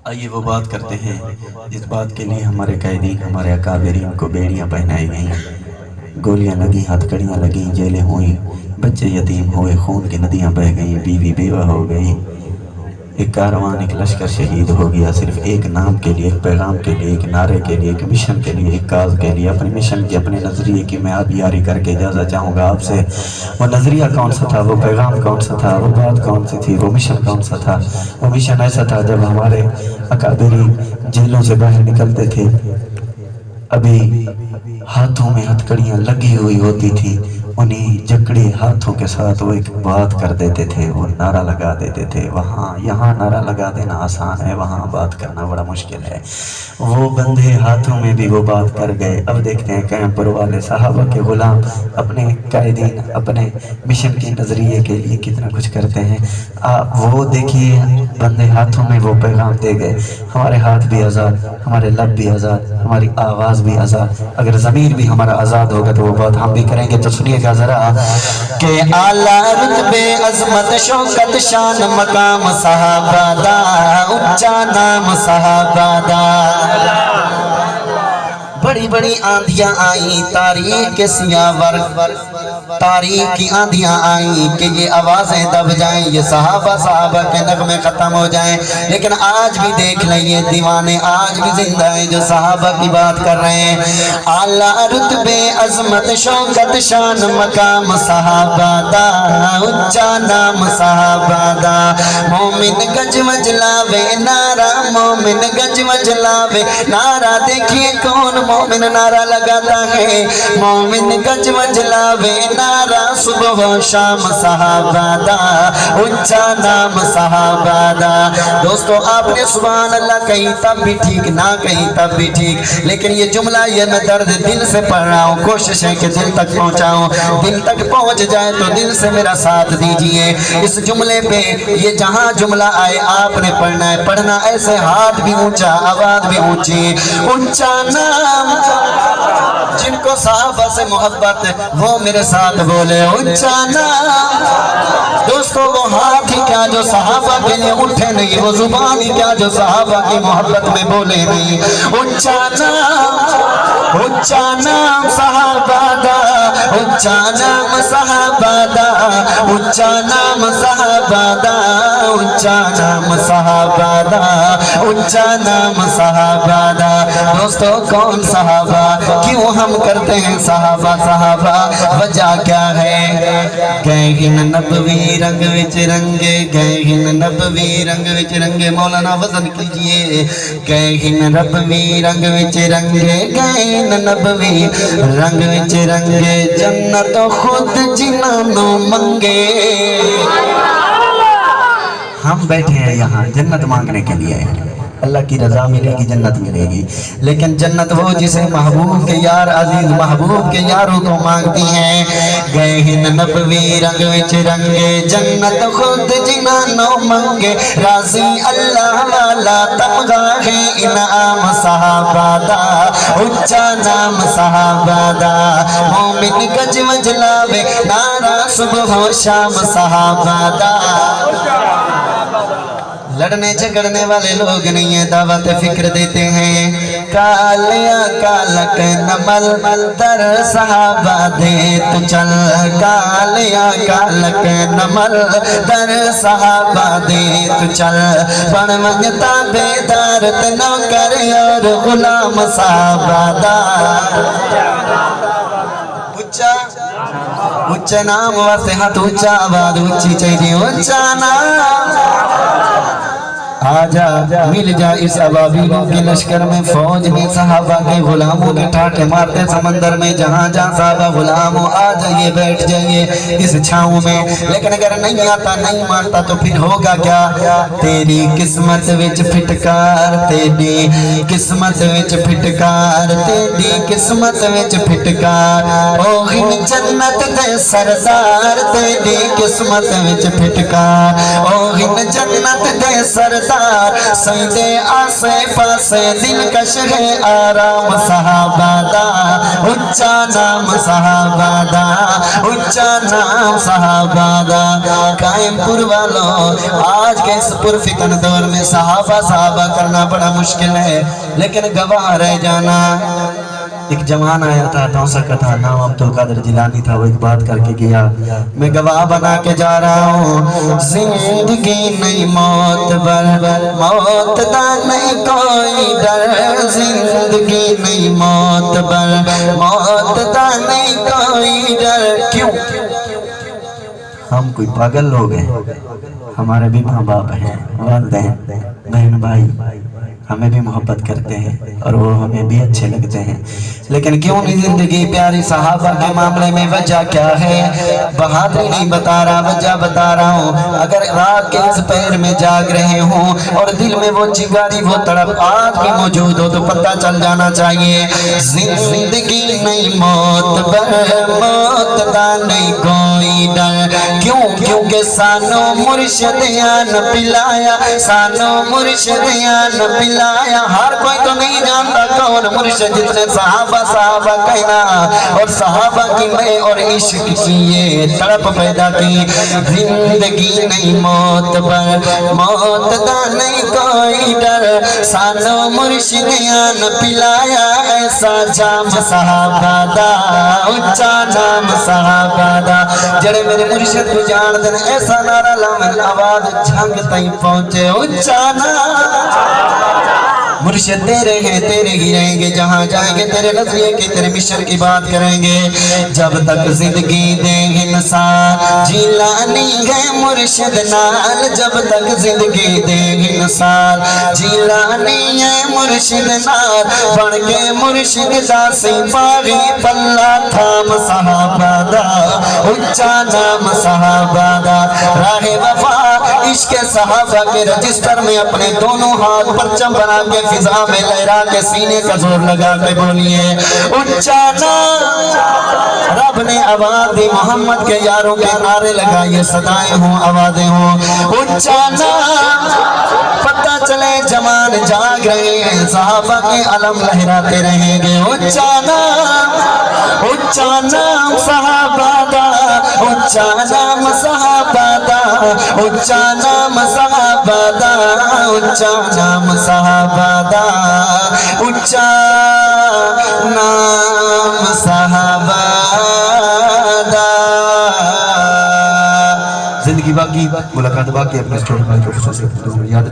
آئیے وہ بات کرتے ہیں جس بات کے لیے ہمارے قائدین، ہمارے اکابرین کو بیڑیاں پہنائی گئیں، گولیاں لگیں، ہتھکڑیاں لگیں، جیلیں ہوئیں، بچے یتیم ہوئے، خون کی ندیاں بہہ گئیں، بیوی بیوہ ہو گئی، ایک کاروان، ایک لشکر شہید ہو گیا، صرف ایک نام کے لیے، ایک پیغام کے لیے، ایک نعرے کے لیے، ایک مشن کے لیے، ایک کاز کے لیے، اپنے مشن کی، اپنے نظریے کی میں آپ یاری کر کے اجازت چاہوں گا آپ سے۔ وہ نظریہ کون سا تھا، وہ پیغام کون سا تھا، وہ بات کون سی تھی، وہ مشن کون سا تھا؟ وہ مشن ایسا تھا جب ہمارے اکابرین جیلوں سے باہر نکلتے تھے، ابھی ہاتھوں میں ہتھکڑیاں لگی ہوئی ہوتی تھی، انہیں جکڑے ہاتھوں کے ساتھ وہ ایک بات کر دیتے تھے، وہ نعرہ لگا دیتے تھے۔ وہاں یہاں نعرہ لگا دینا آسان ہے، وہاں بات کرنا بڑا مشکل ہے۔ وہ بندھے ہاتھوں میں بھی وہ بات کر گئے۔ اب دیکھتے ہیں کیمپر والے صحابہ کے غلام اپنے قائدین، اپنے مشن کے نظریے کے لیے کتنا کچھ کرتے ہیں۔ وہ دیکھیے بندھے ہاتھوں میں وہ پیغام دے گئے، ہمارے ہاتھ بھی آزاد، ہمارے لب بھی آزاد، ہماری آواز بھی آزاد، اگر ضمیر بھی ہمارا آزاد ہوگا تو وہ بات ہم بھی کریں گے۔ تو سنیے گا ذرا کہ اعلیٰ رتبے عظمت شوکت شان مقام صحابہ دا، اونچا نام صحابہ دا۔ بڑی بڑی آندھیاں آئیں، تاریخ کے سیاہ ورق، تاریخ کی آندھیاں آئیں کہ یہ آوازیں دب جائیں، یہ صحابہ کے نغمے ختم ہو جائیں، لیکن آج بھی دیکھ لیں یہ دیوانے آج بھی زندہ ہیں جو صحابہ کی بات کر رہے ہیں۔ اعلیٰ رتبے عظمت شوکت شان مقام صحابہ دا، اونچا نام صحابہ دا۔ مومن گج مجلاوے نعرہ، مومن گج مجلاوے نعرہ، دیکھیے کون مومن نعرہ لگاتا ہے، مومن گج مجلاوے نعرہ، صبح و شام صحابہ دا، اونچا نام صحابہ دا۔ دوستو آپ نے سبحان اللہ کہیں تب بھی ٹھیک، نہ کہیں تب بھی ٹھیک، لیکن یہ جملہ یہ میں درد دل سے پڑھ رہا ہوں، کوشش ہے کہ دل تک پہنچاؤں، دل تک پہنچ جائے تو دل سے میرا ساتھ دیجئے۔ اس جملے پہ یہ جہاں جملہ آئے آپ نے پڑھنا ہے، پڑھنا ایسے ہاتھ بھی اونچا، آواز بھی اونچی، اونچا نام۔ جن کو صحابہ سے محبت وہ میرے ساتھ بولے اونچا نام۔ دوستو وہ ہاتھ ہی کیا جو صحابہ کے لیے اٹھے نہیں، وہ زبان ہی کیا جو صحابہ کی محبت میں بولے نہیں، اونچا نام، اونچا نام صحابہ دا، اونچا نام صحابہ دا، اونچا نام صحابہ دا، اونچا نام صحابہ دا، اونچا نام صحابہ دا۔ دوستو کون صحابہ، کیوں ہم کرتے ہیں صحابہ صحابہ، وجہ کیا ہے؟ گئے ہن نبوی رنگ وچ رنگے، گئے ہن نبوی رنگ وچ رنگے، مولانا وزن کیجئے، گئے ہن نبوی رنگ وچ رنگے، گئے ہن نبوی رنگ وچ رنگے، جنت خود جنہاں نو منگے۔ ہم بیٹھے ہیں یہاں جنت مانگنے کے لیے، اللہ کی رضا ملے گی، جنت ملے گی، لیکن جنت وہ جسے محبوب کے یار، عزیز محبوب کے یاروں کو مانگتی ہیں۔ گئے ہن نبوی رنگ وچ رنگے، جنت خود جنہاں نو منگے، راضی اللہ والا تمغہ ہے انعام صحابہ دا، اونچا نام صحابہ دا۔ مومن گج مجلاوے نعرہ، صبح و شام صحابہ دا۔ لڑنے جھگڑنے والے لوگ نہیں ہیں، دعوت فکر دیتے ہیں۔ کالیا کالک نمل در صحابہ دے تو چل، کالیا کالک نمل در صحابہ دے تو چل، بڑھ منگتا بیدارت نوکر اور غلام صحابہ دا۔ اونچا نام واسطے ہاتھ اونچا، آواز اونچی چاہیے، اونچا نام۔ آجا مل جا اس ابابیلوں کے لشکر میں، فوج میں صحابہ کے غلاموں کے ٹھاٹے مارتے سمندر میں، جہاں جہاں صحابہ غلام ہو آ جائیے، بیٹھ جائیے اس چھاؤں میں۔ لیکن اگر نہیں آتا نہیں مانتا تو پھر ہوگا کیا؟ تیری قسمت وچ پھٹکار، تیری قسمت وچ پھٹکار، تیری قسمت وچ پھٹکار، اوہن جنت دے سردار، تیری قسمت وچ پھٹکار، اوہن جنت دے سردار، بازار سیدے آسے پاسے دلکش ہے آرام صحابہ دا اچھا نام صحابہ دا اچھا نام صحابہ دا قائم پور والوں آج کے اس پرفتن دور میں صحابہ کرنا بڑا مشکل ہے لیکن گواہ رہ جانا ایک جوان آیا تھا ڈونسا کا تھا نام عبدالقادر جیلانی تھا وہ ایک بات کر کے گیا میں گواہ بنا کے جا رہا ہوں زندگی نہیں موت بر موت دا نہیں کوئی ڈر زندگی نہیں موت بر موت دا نہیں کوئی ڈر کیوں ہم کوئی پاگل لوگ ہیں ہمارے بھی ماں باپ ہیں والدین بہن بھائی ہمیں بھی محبت کرتے ہیں اور وہ ہمیں بھی اچھے لگتے ہیں لیکن کیوں نہیں زندگی پیاری صحابہ کے معاملے میں وجہ کیا ہے بہادری نہیں بتا رہا وجہ بتا رہا ہوں اگر رات کے اس پہر میں جاگ رہے ہوں اور دل میں وہ چنگاری وہ تڑپ آج بھی موجود ہو تو پتہ چل جانا چاہیے زندگی نہیں موت بر موت دا نہیں کوئی ڈر کیوں کیونکہ سانو مرشدیان پلایا سانو مرشدیان پلایا ہر کوئی تو نہیں جانتا کون مرشد جتنے صحابہ کہنا اور صحابہ کی میں اور عشق کی یہ تڑپ پیدا کی زندگی نہیں موت پر موت دا نہیں کوئی ڈر سانو مرشدیان پلایا ایسا جام صحابہ دا اچھا نام صحابہ دا جڑے میرے مرشد کو جان دن ایسا نعرہ لامن آواز جھنگ تائیں پہنچے اچھا نام مرشد تیرے ہیں تیرے ہی رہیں گے جہاں جائیں گے تیرے نظریے کی تیرے مشن کی بات کریں گے جب تک زندگی دیں گے انسان جیلانی ہے مرشد نال جب تک زندگی دیں گے انسان جیلانی ہے مرشد نال بڑھ کے مرشد دا سپاہی پلہ تھام صحابہ دا اچھا نام صحابہ دا راہ وفا عشق صحابہ کے رجسٹر میں اپنے دونوں ہاتھ پرچم بنا کے فضا میں لہرا کے سینے کا زور لگا کے بولیے اچھا نام رب نے آواز دی محمد کے یاروں کے نعرے لگائیے صدائیں ہوں آوازیں ہوں اچھا نام پتہ چلے جوان جاگ رہے ہیں صحابہ کے علم لہراتے رہیں گے اچھا نام صحابہ دا اچھا نام صحابہ دا اچھا نام صحابہ دا اچھا نام صحابہ دا اچھا نام صحابہ دا زندگی باقی ملاقات باقی اپنے اسٹوڈنٹ بھائی کو خصوصی یاد